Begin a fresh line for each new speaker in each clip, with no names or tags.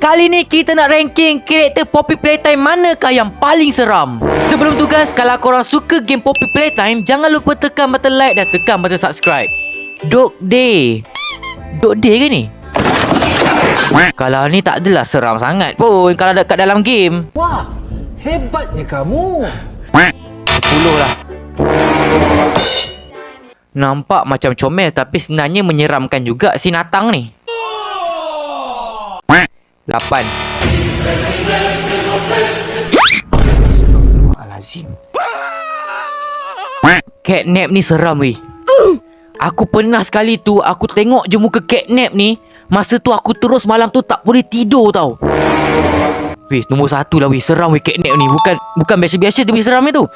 Kali ni kita nak ranking karakter Poppy Playtime manakah yang paling seram. Sebelum tu guys, kalau korang suka game Poppy Playtime, jangan lupa tekan button like dan tekan button subscribe. Dog Day ke ni? Kalau ni tak adalah seram sangat pun kalau dekat dalam game.
Wah, hebatnya kamu.
10 lah. Nampak macam comel tapi sebenarnya menyeramkan juga si Natang ni. 8. Astagfirullahalazim. Catnap ni seram weh. Aku pernah sekali tu aku tengok je muka Catnap ni. Masa tu aku terus malam tu tak boleh tidur tau. Weh, nombor 1 lah weh. Seram weh Catnap ni. Bukan biasa-biasa dia seram tu.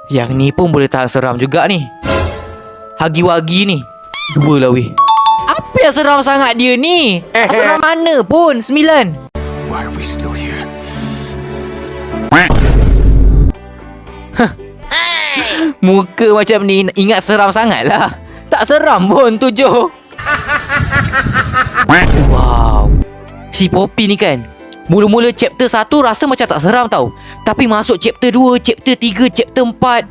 Yang ni pun boleh tahan seram juga ni. Hagi-wagi ni 2 lah weh. Apa yang seram sangat dia ni? Seram mana pun 9.
Why are we still here?
Muka macam ni ingat seram sangat lah. Tak seram pun 7. Wow. Si Poppy ni kan, mula-mula chapter 1 rasa macam tak seram tau. Tapi masuk chapter 2, chapter 3, chapter 4,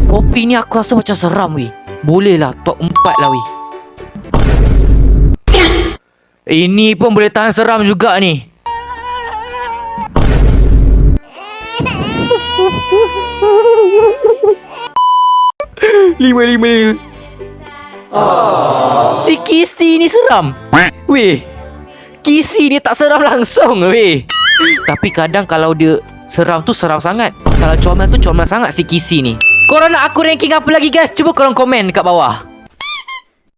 Poppy ni aku rasa macam seram weh. Boleh lah top 4 lah weh. Ini pun boleh tahan seram juga ni. Lima. Si Kissy ni seram. Weh, Kissy ni tak seram langsung weh. Tapi kadang kalau dia seram tu seram sangat. Kalau comel tu comel sangat si Kissy ni. Korang nak aku ranking apa lagi guys? Cuba korang komen dekat bawah.